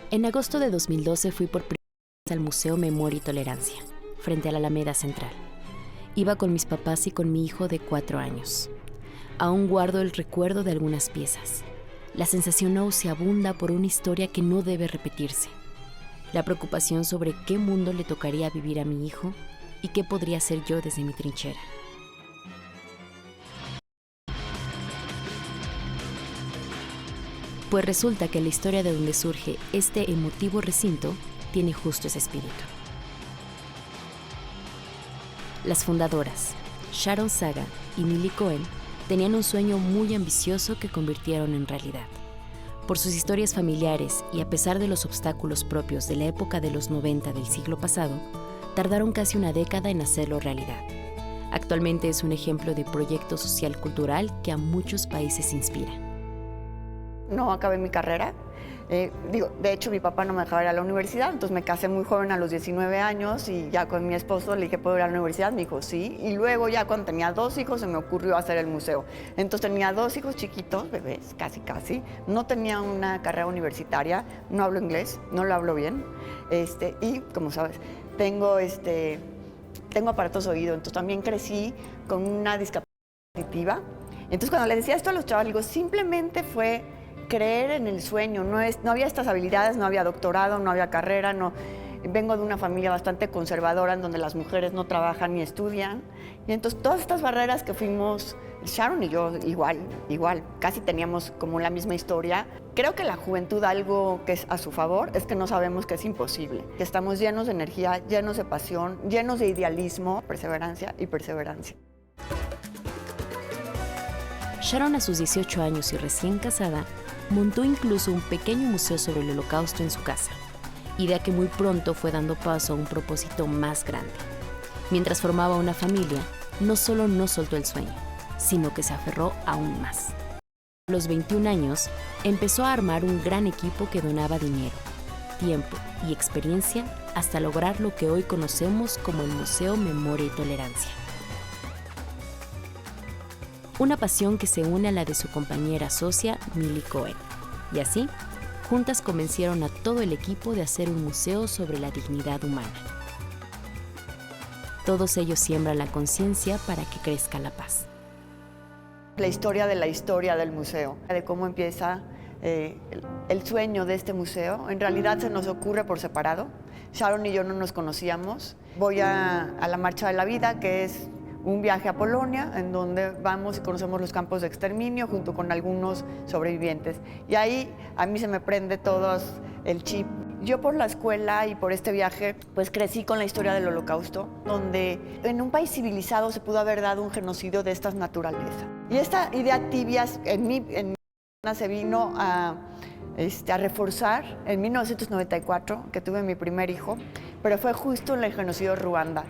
En agosto de 2012 fui por primera vez al Museo Memoria y Tolerancia, frente a la Alameda Central. Iba con mis papás y con mi hijo de 4 años. Aún guardo el recuerdo de algunas piezas. La sensación nauseabunda por una historia que no debe repetirse. La preocupación sobre qué mundo le tocaría vivir a mi hijo y qué podría hacer yo desde mi trinchera. Pues resulta que la historia de donde surge este emotivo recinto tiene justo ese espíritu. Las fundadoras, Sharon Saga y Millie Cohen, tenían un sueño muy ambicioso que convirtieron en realidad. Por sus historias familiares y a pesar de los obstáculos propios de la época de los 90 del siglo pasado, tardaron casi una década en hacerlo realidad. Actualmente es un ejemplo de proyecto social-cultural que a muchos países inspira. No acabé mi carrera. De hecho, mi papá no me dejaba ir a la universidad, entonces me casé muy joven a los 19 años y ya con mi esposo le dije, ¿puedo ir a la universidad? Me dijo, sí. Y luego ya cuando tenía 2 hijos se me ocurrió hacer el museo. Entonces tenía 2 hijos chiquitos, bebés, casi. No tenía una carrera universitaria, no hablo inglés, no lo hablo bien. Y como sabes, tengo aparatos de oído, entonces también crecí con una discapacidad auditiva. Entonces cuando le decía esto a los chavos, digo, simplemente fue creer en el sueño, no había estas habilidades, no había doctorado, no había carrera, vengo de una familia bastante conservadora en donde las mujeres no trabajan ni estudian, y entonces todas estas barreras que fuimos, Sharon y yo igual, casi teníamos como la misma historia. Creo que la juventud, algo que es a su favor, es que no sabemos que es imposible, que estamos llenos de energía, llenos de pasión, llenos de idealismo, perseverancia y perseverancia. Sharon, a sus 18 años y recién casada, montó incluso un pequeño museo sobre el Holocausto en su casa, idea que muy pronto fue dando paso a un propósito más grande. Mientras formaba una familia, no solo no soltó el sueño, sino que se aferró aún más. A los 21 años, empezó a armar un gran equipo que donaba dinero, tiempo y experiencia hasta lograr lo que hoy conocemos como el Museo Memoria y Tolerancia. Una pasión que se une a la de su compañera socia, Millie Cohen. Y así, juntas convencieron a todo el equipo de hacer un museo sobre la dignidad humana. Todos ellos siembran la conciencia para que crezca la paz. La historia del museo, de cómo empieza el sueño de este museo. En realidad se nos ocurre por separado. Sharon y yo no nos conocíamos. Voy a la Marcha de la Vida, que es un viaje a Polonia, en donde vamos y conocemos los campos de exterminio junto con algunos sobrevivientes. Y ahí a mí se me prende todo el chip. Yo por la escuela y por este viaje, pues crecí con la historia del Holocausto, donde en un país civilizado se pudo haber dado un genocidio de estas naturalezas. Y esta idea tibia en mí se vino a reforzar en 1994, que tuve mi primer hijo, pero fue justo en el genocidio de Ruanda.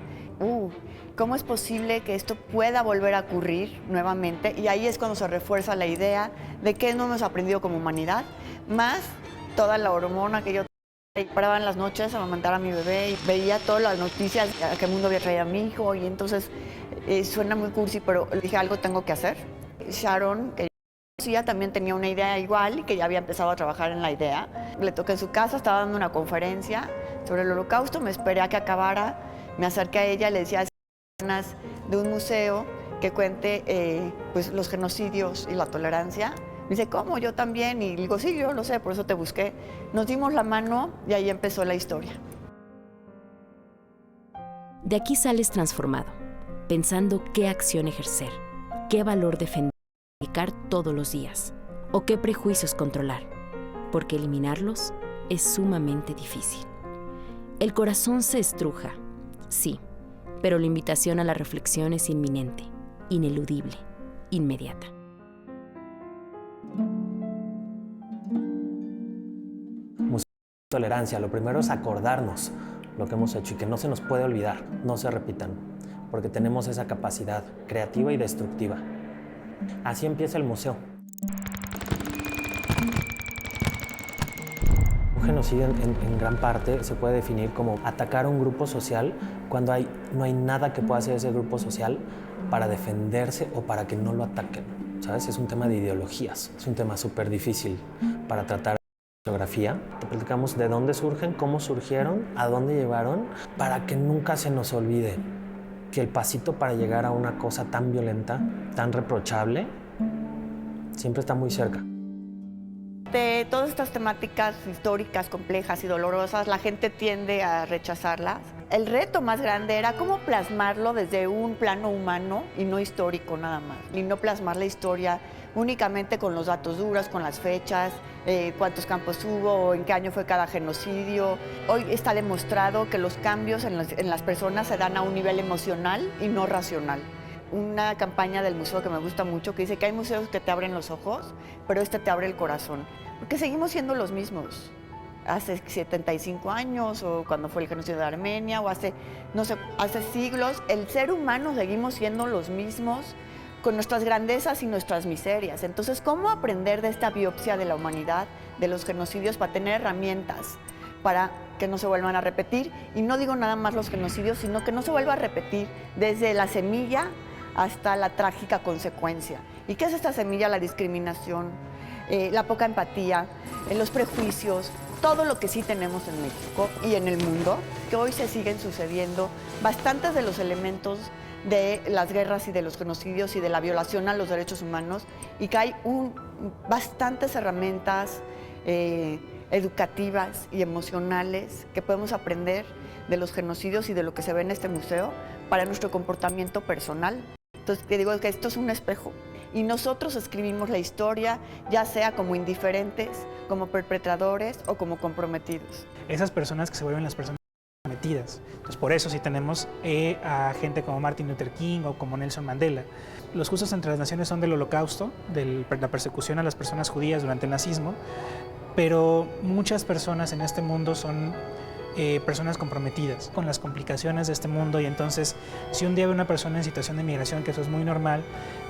¿Cómo es posible que esto pueda volver a ocurrir nuevamente? Y ahí es cuando se refuerza la idea de que no hemos aprendido como humanidad, más toda la hormona que yo paraba en las noches a amamantar a mi bebé y veía todas las noticias a qué mundo había traído a mi hijo, y entonces suena muy cursi, pero dije, algo tengo que hacer. Sharon, que yo conocía, también tenía una idea igual y que ya había empezado a trabajar en la idea. Le toqué en su casa, estaba dando una conferencia sobre el Holocausto, me esperé a que acabara, me acerqué a ella y le decía, ganas de un museo que cuente pues los genocidios y la tolerancia. Me dice, ¿cómo? Yo también. Y digo, sí, yo lo sé, por eso te busqué. Nos dimos la mano y ahí empezó la historia. De aquí sales transformado, pensando qué acción ejercer, qué valor defender y aplicar todos los días, o qué prejuicios controlar, porque eliminarlos es sumamente difícil. El corazón se estruja, sí, pero la invitación a la reflexión es inminente, ineludible, inmediata. Museo de Tolerancia, lo primero es acordarnos lo que hemos hecho y que no se nos puede olvidar, no se repitan, porque tenemos esa capacidad creativa y destructiva. Así empieza el museo. Un genocidio en gran parte se puede definir como atacar a un grupo social cuando no hay nada que pueda hacer ese grupo social para defenderse o para que no lo ataquen, ¿sabes? Es un tema de ideologías, es un tema súper difícil para tratar Geografía, te platicamos de dónde surgen, cómo surgieron, a dónde llevaron, para que nunca se nos olvide que el pasito para llegar a una cosa tan violenta, tan reprochable, siempre está muy cerca. De todas estas temáticas históricas, complejas y dolorosas, la gente tiende a rechazarlas. El reto más grande era cómo plasmarlo desde un plano humano y no histórico nada más. Y no plasmar la historia únicamente con los datos duros, con las fechas, cuántos campos hubo, en qué año fue cada genocidio. Hoy está demostrado que los cambios en las personas se dan a un nivel emocional y no racional. Una campaña del museo que me gusta mucho que dice que hay museos que te abren los ojos, pero este te abre el corazón, porque seguimos siendo los mismos. Hace 75 años, o cuando fue el genocidio de Armenia, o hace siglos, el ser humano seguimos siendo los mismos, con nuestras grandezas y nuestras miserias. Entonces, ¿cómo aprender de esta biopsia de la humanidad, de los genocidios, para tener herramientas para que no se vuelvan a repetir? Y no digo nada más los genocidios, sino que no se vuelva a repetir desde la semilla hasta la trágica consecuencia. ¿Y qué es esta semilla? La discriminación, la poca empatía, los prejuicios, todo lo que sí tenemos en México y en el mundo, que hoy se siguen sucediendo bastantes de los elementos de las guerras y de los genocidios y de la violación a los derechos humanos, y que hay bastantes herramientas educativas y emocionales que podemos aprender de los genocidios y de lo que se ve en este museo para nuestro comportamiento personal. Entonces, te digo que esto es un espejo y nosotros escribimos la historia, ya sea como indiferentes, como perpetradores o como comprometidos. Esas personas que se vuelven las personas comprometidas. Entonces, por eso sí tenemos a gente como Martin Luther King o como Nelson Mandela. Los justos entre las naciones son del Holocausto, de la persecución a las personas judías durante el nazismo, pero muchas personas en este mundo son personas comprometidas con las complicaciones de este mundo, y entonces si un día ve una persona en situación de migración, que eso es muy normal,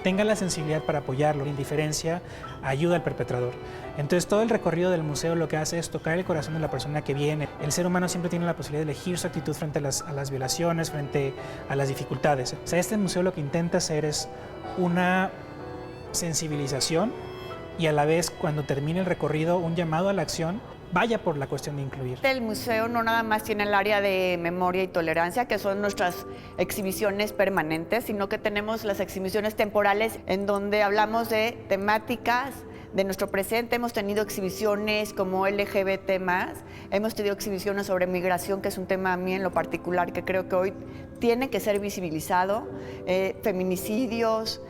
tenga la sensibilidad para apoyarlo. La indiferencia ayuda al perpetrador. Entonces todo el recorrido del museo lo que hace es tocar el corazón de la persona que viene. El ser humano siempre tiene la posibilidad de elegir su actitud frente a las violaciones, frente a las dificultades. O sea, este museo lo que intenta hacer es una sensibilización y a la vez, cuando termine el recorrido, un llamado a la acción. Vaya por la cuestión de incluir. El museo no nada más tiene el área de memoria y tolerancia, que son nuestras exhibiciones permanentes, sino que tenemos las exhibiciones temporales en donde hablamos de temáticas de nuestro presente. Hemos tenido exhibiciones como LGBT+, hemos tenido exhibiciones sobre migración, que es un tema a mí en lo particular que creo que hoy tiene que ser visibilizado, feminicidios,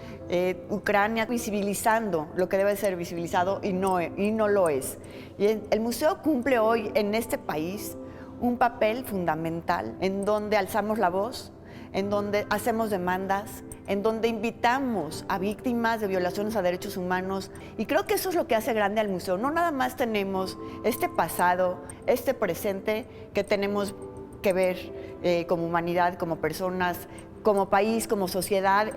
Ucrania, visibilizando lo que debe ser visibilizado y no lo es. Y el museo cumple hoy en este país un papel fundamental en donde alzamos la voz, en donde hacemos demandas, en donde invitamos a víctimas de violaciones a derechos humanos. Y creo que eso es lo que hace grande al museo. No nada más tenemos este pasado, este presente que tenemos que ver como humanidad, como personas, como país, como sociedad,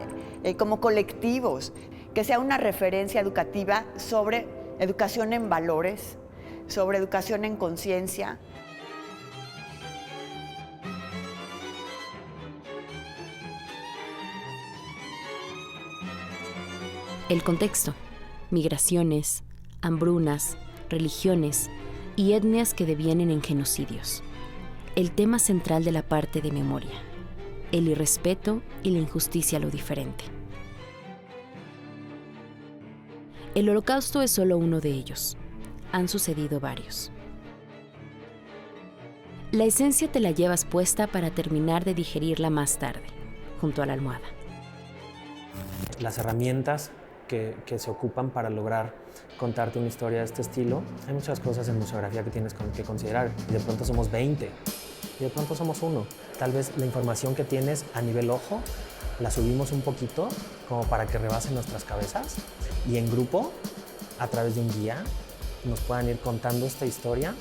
como colectivos, que sea una referencia educativa sobre educación en valores, sobre educación en conciencia. El contexto: migraciones, hambrunas, religiones y etnias que devienen en genocidios. El tema central de la parte de memoria: el irrespeto y la injusticia a lo diferente. El Holocausto es solo uno de ellos. Han sucedido varios. La esencia te la llevas puesta para terminar de digerirla más tarde, junto a la almohada. Las herramientas que se ocupan para lograr contarte una historia de este estilo, hay muchas cosas en museografía que tienes que considerar. Y de pronto somos 20, y de pronto somos uno. Tal vez la información que tienes a nivel ojo la subimos un poquito como para que rebase nuestras cabezas, y en grupo, a través de un guía, nos puedan ir contando esta historia.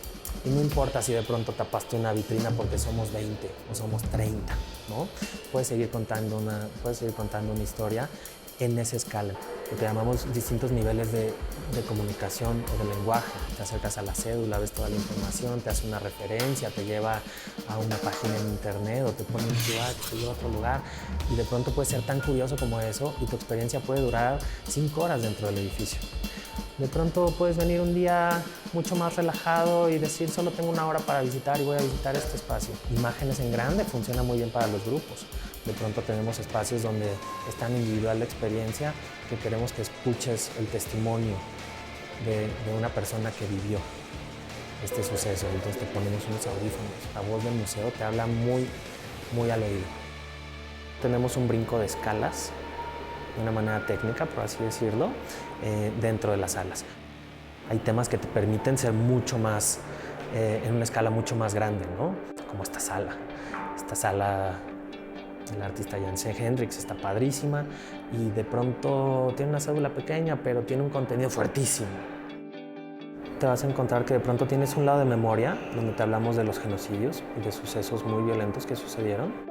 Y no importa si de pronto tapaste una vitrina porque somos 20 o somos 30, ¿no? Puedes seguir contando una historia en esa escala, lo que llamamos distintos niveles de comunicación o de lenguaje. Te acercas a la cédula, ves toda la información, te hace una referencia, te lleva a una página en internet o te pone un QR que te lleva a otro lugar, y de pronto puedes ser tan curioso como eso y tu experiencia puede durar 5 horas dentro del edificio. De pronto puedes venir un día mucho más relajado y decir solo tengo una hora para visitar y voy a visitar este espacio. Imágenes en grande funciona muy bien para los grupos. De pronto tenemos espacios donde es tan individual la experiencia que queremos que escuches el testimonio de una persona que vivió este suceso. Entonces te ponemos unos audífonos. La voz del museo te habla muy al oído. Tenemos un brinco de escalas, de una manera técnica, por así decirlo, dentro de las salas. Hay temas que te permiten ser mucho más, en una escala mucho más grande, ¿no? Como esta sala. Esta sala del artista Janssen Hendrix está padrísima y de pronto tiene una cédula pequeña, pero tiene un contenido fuertísimo. Te vas a encontrar que de pronto tienes un lado de memoria, donde te hablamos de los genocidios y de sucesos muy violentos que sucedieron.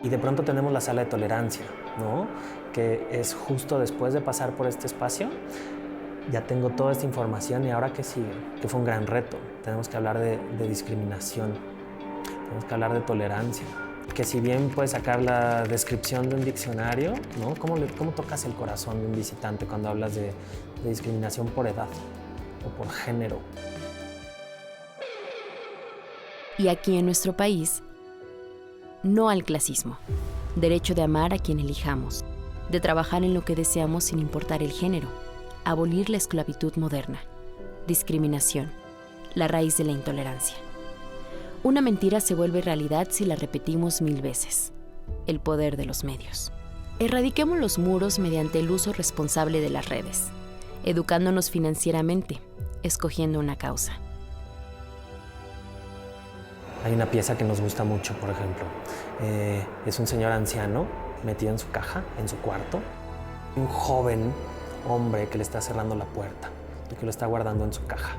Y de pronto tenemos la sala de tolerancia, ¿no? Que es justo después de pasar por este espacio, ya tengo toda esta información y ahora ¿qué sigue? Que fue un gran reto. Tenemos que hablar de discriminación, tenemos que hablar de tolerancia. Que si bien puedes sacar la descripción de un diccionario, ¿no? ¿Cómo tocas el corazón de un visitante cuando hablas de discriminación por edad o por género? Y aquí en nuestro país, no al clasismo. Derecho de amar a quien elijamos, de trabajar en lo que deseamos sin importar el género, abolir la esclavitud moderna, discriminación, la raíz de la intolerancia. Una mentira se vuelve realidad si la repetimos 1000 veces. El poder de los medios. Erradiquemos los muros mediante el uso responsable de las redes, educándonos financieramente, escogiendo una causa. Hay una pieza que nos gusta mucho, por ejemplo. Es un señor anciano metido en su caja, en su cuarto. Un joven hombre que le está cerrando la puerta y que lo está guardando en su caja.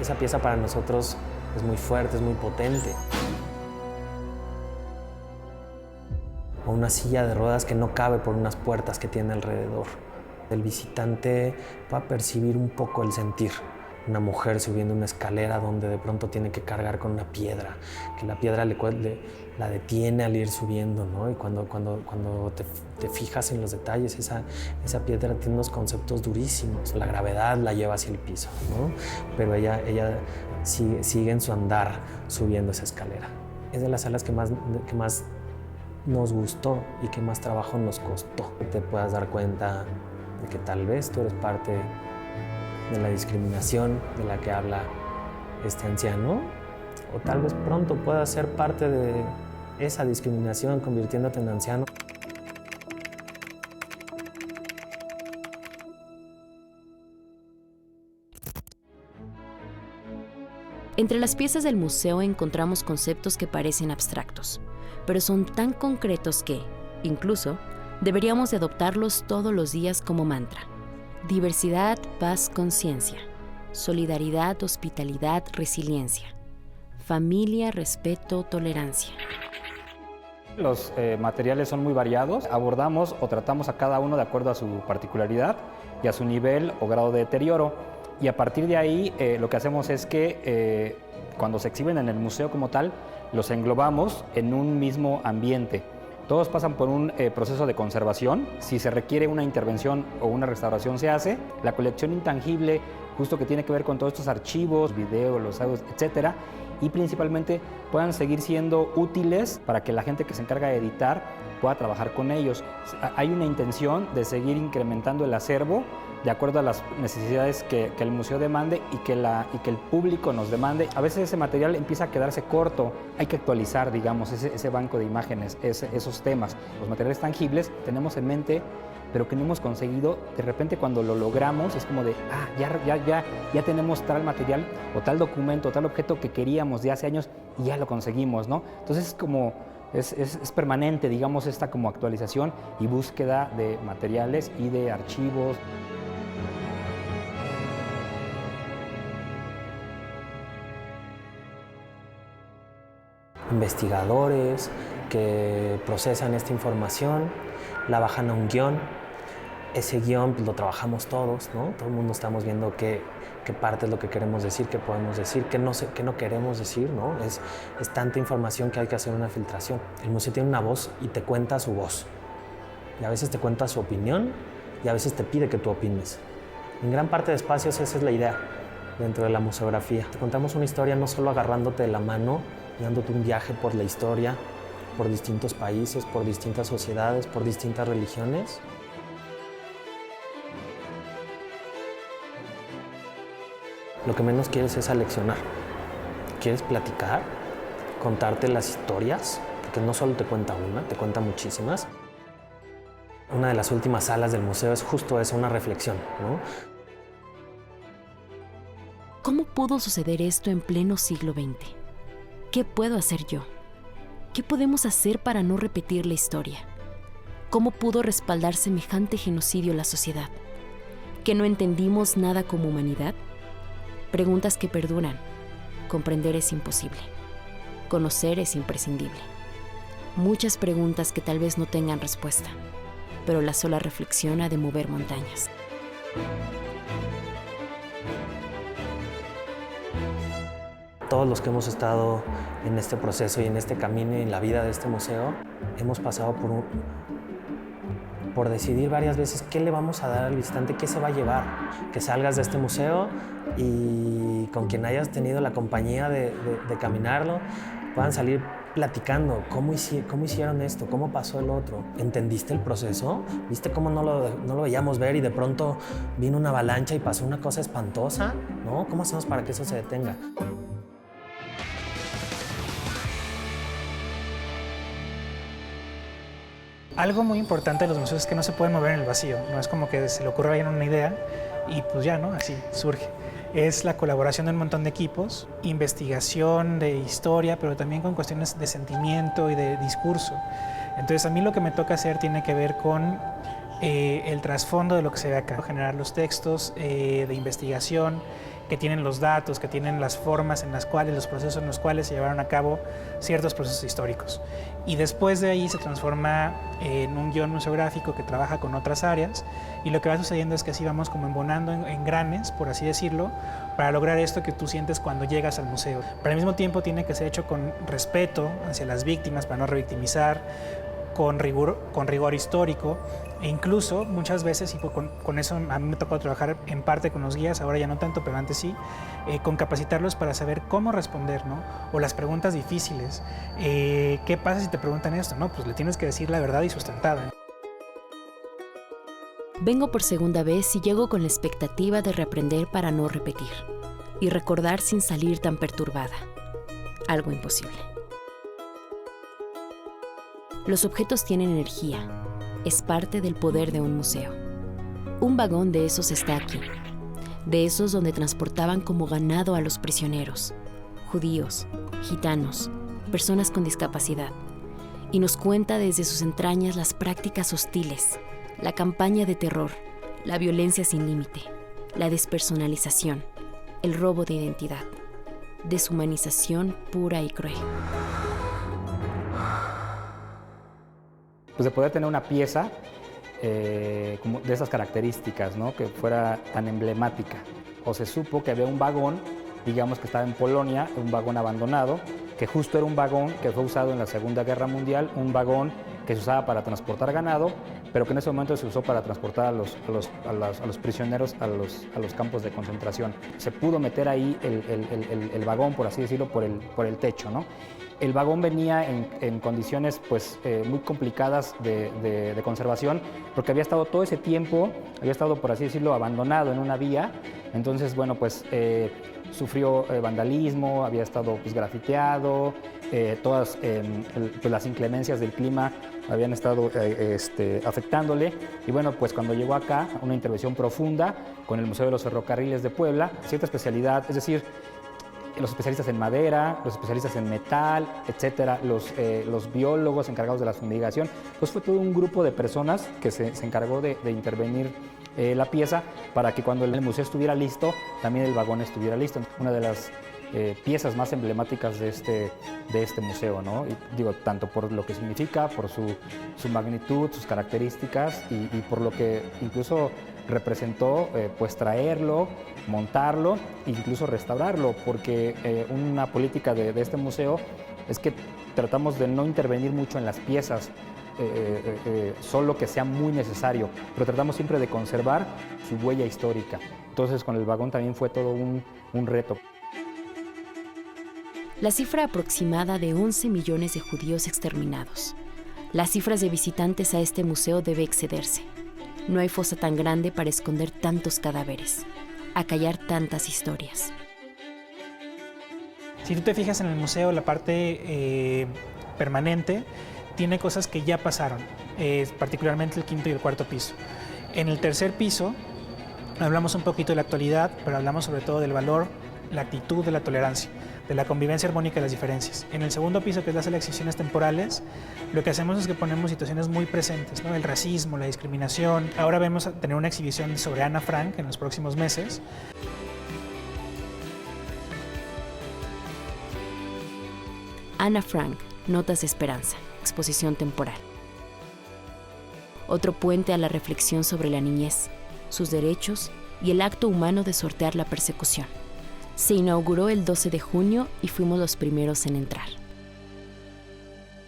Esa pieza para nosotros es muy fuerte, es muy potente. O una silla de ruedas que no cabe por unas puertas que tiene alrededor. El visitante va a percibir un poco el sentir. Una mujer subiendo una escalera donde de pronto tiene que cargar con una piedra, que la piedra la detiene al ir subiendo, ¿no? Y cuando te fijas en los detalles, esa piedra tiene unos conceptos durísimos. La gravedad la lleva hacia el piso, ¿no? Pero ella sigue en su andar subiendo esa escalera. Es de las salas que más nos gustó y que más trabajo nos costó. Te puedas dar cuenta de que tal vez tú eres parte de la discriminación de la que habla este anciano, o tal vez pronto puedas ser parte de esa discriminación convirtiéndote en anciano. Entre las piezas del museo encontramos conceptos que parecen abstractos, pero son tan concretos que, incluso, deberíamos de adoptarlos todos los días como mantra. Diversidad, paz, conciencia. Solidaridad, hospitalidad, resiliencia. Familia, respeto, tolerancia. Los materiales son muy variados. Abordamos o tratamos a cada uno de acuerdo a su particularidad y a su nivel o grado de deterioro. Y a partir de ahí lo que hacemos es que cuando se exhiben en el museo como tal, los englobamos en un mismo ambiente. Todos pasan por un proceso de conservación. Si se requiere una intervención o una restauración, se hace. La colección intangible, justo que tiene que ver con todos estos archivos, videos, los audios, etcétera, y principalmente puedan seguir siendo útiles para que la gente que se encarga de editar pueda trabajar con ellos. Hay una intención de seguir incrementando el acervo de acuerdo a las necesidades que el museo demande y que el público nos demande. A veces ese material empieza a quedarse corto, hay que actualizar, digamos, ese banco de imágenes, esos temas. Los materiales tangibles tenemos en mente, pero que no hemos conseguido. De repente cuando lo logramos es como de, ya tenemos tal material o tal documento, tal objeto que queríamos de hace años y ya lo conseguimos, ¿no? Entonces es como, es permanente, digamos, esta como actualización y búsqueda de materiales y de archivos. Investigadores que procesan esta información, la bajan a un guión. Ese guión pues, lo trabajamos todos, ¿no? Todo el mundo estamos viendo qué parte es lo que queremos decir, qué podemos decir, qué no queremos decir, ¿no? Es tanta información que hay que hacer una filtración. El museo tiene una voz y te cuenta su voz. Y a veces te cuenta su opinión y a veces te pide que tú opines. En gran parte de espacios esa es la idea dentro de la museografía. Te contamos una historia no solo agarrándote de la mano y dándote un viaje por la historia, por distintos países, por distintas sociedades, por distintas religiones. Lo que menos quieres es aleccionar. Quieres platicar, contarte las historias, porque no solo te cuenta una, te cuenta muchísimas. Una de las últimas salas del museo es justo eso, una reflexión, ¿no? ¿Cómo pudo suceder esto en pleno siglo XX? ¿Qué puedo hacer yo? ¿Qué podemos hacer para no repetir la historia? ¿Cómo pudo respaldar semejante genocidio la sociedad? ¿Que no entendimos nada como humanidad? Preguntas que perduran. Comprender es imposible. Conocer es imprescindible. Muchas preguntas que tal vez no tengan respuesta, pero la sola reflexión ha de mover montañas. Todos los que hemos estado en este proceso y en este camino y en la vida de este museo, hemos pasado por decidir varias veces qué le vamos a dar al visitante, qué se va a llevar. Que salgas de este museo y con quien hayas tenido la compañía de caminarlo, puedan salir platicando cómo hicieron esto, cómo pasó el otro. ¿Entendiste el proceso? ¿Viste cómo no lo veíamos ver y de pronto vino una avalancha y pasó una cosa espantosa? ¿No? ¿Cómo hacemos para que eso se detenga? Algo muy importante de los museos es que no se pueden mover en el vacío. No es como que se le ocurra a alguien una idea y pues ya, ¿no? Así surge. Es la colaboración de un montón de equipos, investigación de historia, pero también con cuestiones de sentimiento y de discurso. Entonces a mí lo que me toca hacer tiene que ver con el trasfondo de lo que se ve acá. Generar los textos de investigación que tienen los datos, que tienen las formas en las cuales, los procesos en los cuales se llevaron a cabo ciertos procesos históricos. Y después de ahí se transforma en un guión museográfico que trabaja con otras áreas, y lo que va sucediendo es que así vamos como embonando en granes, por así decirlo, para lograr esto que tú sientes cuando llegas al museo. Pero al mismo tiempo tiene que ser hecho con respeto hacia las víctimas para no revictimizar, con rigor histórico, e incluso muchas veces, y con eso a mí me tocó trabajar en parte con los guías, ahora ya no tanto, pero antes sí, con capacitarlos para saber cómo responder, ¿no? O las preguntas difíciles. ¿Qué pasa si te preguntan esto? No, pues le tienes que decir la verdad y sustentada. Vengo por segunda vez y llego con la expectativa de reaprender para no repetir y recordar sin salir tan perturbada. Algo imposible. Los objetos tienen energía. Es parte del poder de un museo. Un vagón de esos está aquí. De esos donde transportaban como ganado a los prisioneros. Judíos, gitanos, personas con discapacidad. Y nos cuenta desde sus entrañas las prácticas hostiles, la campaña de terror, la violencia sin límite, la despersonalización, el robo de identidad, deshumanización pura y cruel. Pues de poder tener una pieza como de esas características, ¿no? Que fuera tan emblemática. O se supo que había un vagón, digamos que estaba en Polonia, un vagón abandonado, que justo era un vagón que fue usado en la Segunda Guerra Mundial, un vagón que se usaba para transportar ganado, pero que en ese momento se usó para transportar a los prisioneros a los campos de concentración. Se pudo meter ahí el vagón, por así decirlo, por el techo, ¿no? El vagón venía en condiciones pues, muy complicadas de conservación, porque había estado todo ese tiempo, había estado, por así decirlo, abandonado en una vía. Entonces, bueno, pues sufrió vandalismo, había estado pues, grafiteado, todas pues, las inclemencias del clima habían estado afectándole. Y bueno, pues cuando llegó acá, una intervención profunda con el Museo de los Ferrocarriles de Puebla, cierta especialidad, es decir, los especialistas en madera, los especialistas en metal, etcétera, los biólogos encargados de la fumigación, pues fue todo un grupo de personas que se encargó de intervenir la pieza para que cuando el museo estuviera listo, también el vagón estuviera listo. Una de las piezas más emblemáticas de este museo, ¿no? Y digo, tanto por lo que significa, por su magnitud, sus características y por lo que incluso representó pues traerlo, montarlo e incluso restaurarlo, porque una política de este museo es que tratamos de no intervenir mucho en las piezas, solo que sea muy necesario, pero tratamos siempre de conservar su huella histórica. Entonces con el vagón también fue todo un reto. La cifra aproximada de 11 millones de judíos exterminados. Las cifras de visitantes a este museo debe excederse. No hay fosa tan grande para esconder tantos cadáveres, acallar tantas historias. Si tú te fijas en el museo, la parte permanente tiene cosas que ya pasaron, particularmente el quinto y el cuarto piso. En el tercer piso hablamos un poquito de la actualidad, pero hablamos sobre todo del valor, la actitud de la tolerancia, de la convivencia armónica de las diferencias. En el segundo piso, que es las exhibiciones temporales, lo que hacemos es que ponemos situaciones muy presentes, ¿no? El racismo, la discriminación. Ahora vamos a tener una exhibición sobre Ana Frank en los próximos meses. Ana Frank, Notas de Esperanza, exposición temporal. Otro puente a la reflexión sobre la niñez, sus derechos y el acto humano de sortear la persecución. Se inauguró el 12 de junio y fuimos los primeros en entrar.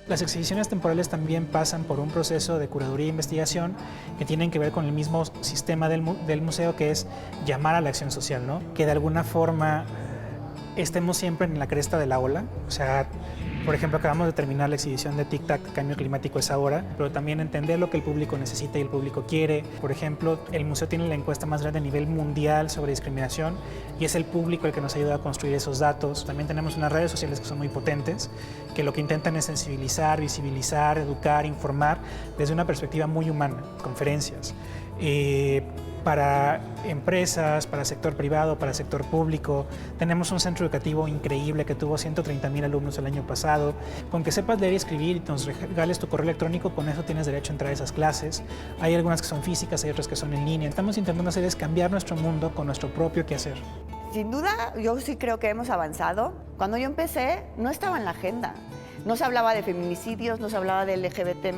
Las exhibiciones temporales también pasan por un proceso de curaduría e investigación que tienen que ver con el mismo sistema del museo, que es llamar a la acción social, ¿no? Que de alguna forma estemos siempre en la cresta de la ola. O sea, por ejemplo, acabamos de terminar la exhibición de Tic Tac, Cambio Climático es Ahora, pero también entender lo que el público necesita y el público quiere. Por ejemplo, el museo tiene la encuesta más grande a nivel mundial sobre discriminación y es el público el que nos ayuda a construir esos datos. También tenemos unas redes sociales que son muy potentes, que lo que intentan es sensibilizar, visibilizar, educar, informar desde una perspectiva muy humana, conferencias. Para empresas, para sector privado, para sector público. Tenemos un centro educativo increíble que tuvo 130,000 alumnos el año pasado. Con que sepas leer y escribir y nos regales tu correo electrónico, con eso tienes derecho a entrar a esas clases. Hay algunas que son físicas, hay otras que son en línea. Estamos intentando hacer es cambiar nuestro mundo con nuestro propio quehacer. Sin duda, yo sí creo que hemos avanzado. Cuando yo empecé, no estaba en la agenda. No se hablaba de feminicidios, no se hablaba de LGBT+,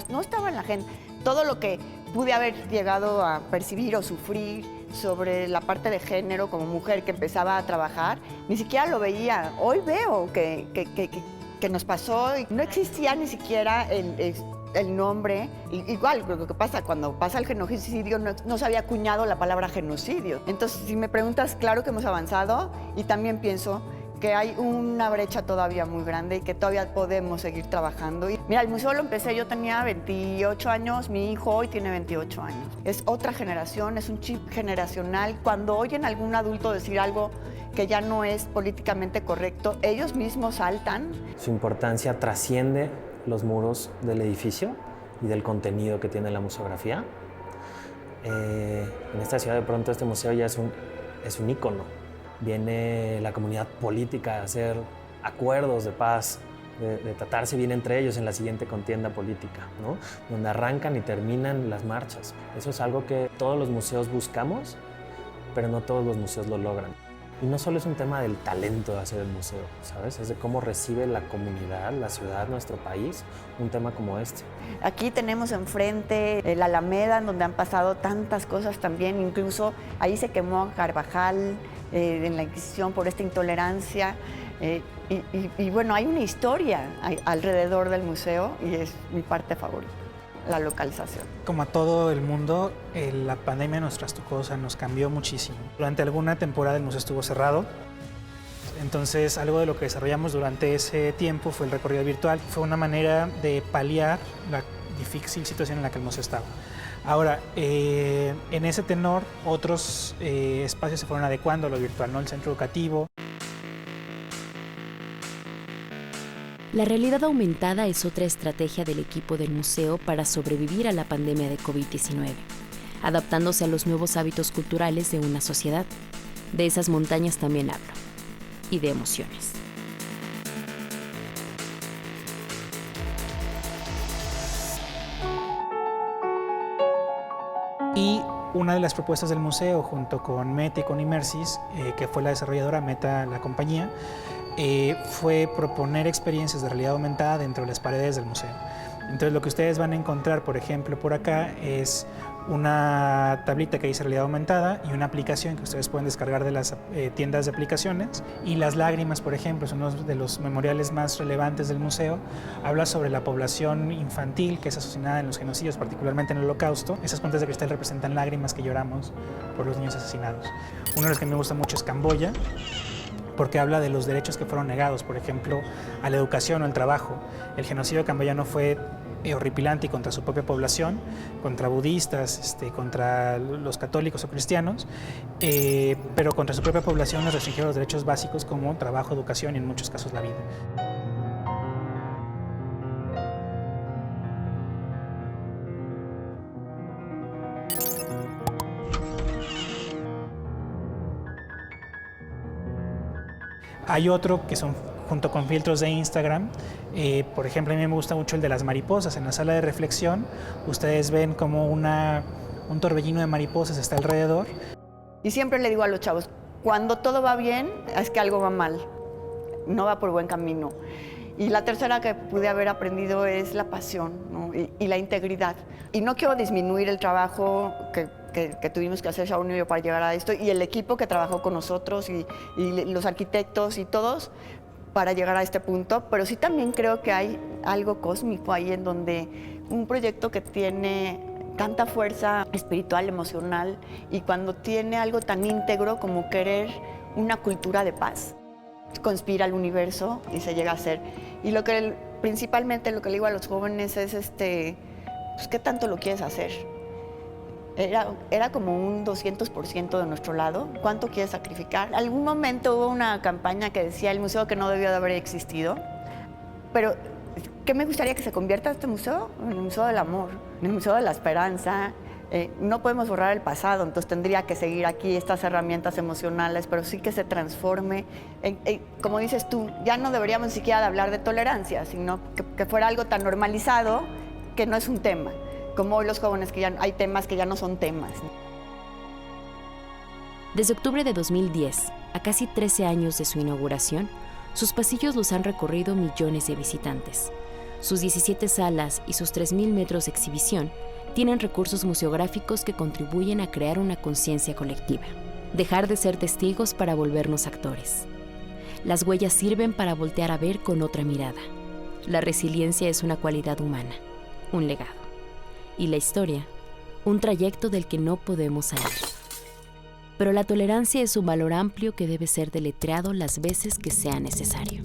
no estaba en la agenda. Todo lo que pude haber llegado a percibir o sufrir sobre la parte de género como mujer que empezaba a trabajar, ni siquiera lo veía. Hoy veo que nos pasó y no existía ni siquiera el nombre. Igual, lo que pasa cuando pasa el genocidio, no se había acuñado la palabra genocidio. Entonces, si me preguntas, claro que hemos avanzado y también pienso que hay una brecha todavía muy grande y que todavía podemos seguir trabajando. Y mira, el museo lo empecé, yo tenía 28 años, mi hijo hoy tiene 28 años. Es otra generación, es un chip generacional. Cuando oyen a algún adulto decir algo que ya no es políticamente correcto, ellos mismos saltan. Su importancia trasciende los muros del edificio y del contenido que tiene la museografía. En esta ciudad de pronto este museo ya es un ícono. Viene la comunidad política a hacer acuerdos de paz, de tratarse bien entre ellos en la siguiente contienda política, ¿no? Donde arrancan y terminan las marchas. Eso es algo que todos los museos buscamos, pero no todos los museos lo logran. Y no solo es un tema del talento de hacer el museo, ¿sabes? Es de cómo recibe la comunidad, la ciudad, nuestro país, un tema como este. Aquí tenemos enfrente la Alameda, en donde han pasado tantas cosas también. Incluso ahí se quemó a Carvajal en la Inquisición por esta intolerancia. Y bueno, hay una historia alrededor del museo y es mi parte favorita, la localización. Como a todo el mundo, la pandemia nos trastocó, o sea, nos cambió muchísimo. Durante alguna temporada el museo estuvo cerrado. Entonces, algo de lo que desarrollamos durante ese tiempo fue el recorrido virtual. Fue una manera de paliar la difícil situación en la que el museo estaba. Ahora, en ese tenor, otros espacios se fueron adecuando a lo virtual, ¿no? El centro educativo. La realidad aumentada es otra estrategia del equipo del museo para sobrevivir a la pandemia de COVID-19, adaptándose a los nuevos hábitos culturales de una sociedad. De esas montañas también hablo, y de emociones. Y una de las propuestas del museo, junto con Meta y con Immersis, que fue la desarrolladora, Meta, la compañía, fue proponer experiencias de realidad aumentada dentro de las paredes del museo. Entonces, lo que ustedes van a encontrar, por ejemplo, por acá, es una tablita que dice realidad aumentada y una aplicación que ustedes pueden descargar de las tiendas de aplicaciones. Y Las Lágrimas, por ejemplo, es uno de los memoriales más relevantes del museo. Habla sobre la población infantil que es asesinada en los genocidios, particularmente en el Holocausto. Esas cuentas de cristal representan lágrimas que lloramos por los niños asesinados. Uno de los que me gusta mucho es Camboya, porque habla de los derechos que fueron negados, por ejemplo, a la educación o al trabajo. El genocidio camboyano fue horripilante y contra su propia población, contra budistas, contra los católicos o cristianos, pero contra su propia población les restringieron los derechos básicos como trabajo, educación y en muchos casos la vida. Hay otro que son junto con filtros de Instagram. Por ejemplo, a mí me gusta mucho el de las mariposas. En la sala de reflexión, ustedes ven como un torbellino de mariposas está alrededor. Y siempre le digo a los chavos, cuando todo va bien, es que algo va mal, no va por buen camino. Y la tercera que pude haber aprendido es la pasión, ¿no? y la integridad. Y no quiero disminuir el trabajo que tuvimos que hacer Sharon y yo para llegar a esto, y el equipo que trabajó con nosotros, y los arquitectos y todos, para llegar a este punto, pero sí también creo que hay algo cósmico ahí en donde un proyecto que tiene tanta fuerza espiritual, emocional, y cuando tiene algo tan íntegro como querer una cultura de paz, conspira al universo y se llega a hacer. Y principalmente lo que le digo a los jóvenes es, pues, ¿qué tanto lo quieres hacer? Era como un 200% de nuestro lado. ¿Cuánto quieres sacrificar? Algún momento hubo una campaña que decía el museo que no debió de haber existido, pero ¿qué me gustaría que se convierta este museo? En el museo del amor, en el museo de la esperanza. No podemos borrar el pasado, entonces tendría que seguir aquí estas herramientas emocionales, pero sí que se transforme. Como dices tú, ya no deberíamos ni siquiera de hablar de tolerancia, sino que fuera algo tan normalizado que no es un tema. Como hoy los jóvenes, que ya hay temas que ya no son temas. Desde octubre de 2010, a casi 13 años de su inauguración, sus pasillos los han recorrido millones de visitantes. Sus 17 salas y sus 3.000 metros de exhibición tienen recursos museográficos que contribuyen a crear una conciencia colectiva. Dejar de ser testigos para volvernos actores. Las huellas sirven para voltear a ver con otra mirada. La resiliencia es una cualidad humana, un legado. Y la historia, un trayecto del que no podemos salir. Pero la tolerancia es un valor amplio que debe ser deletreado las veces que sea necesario.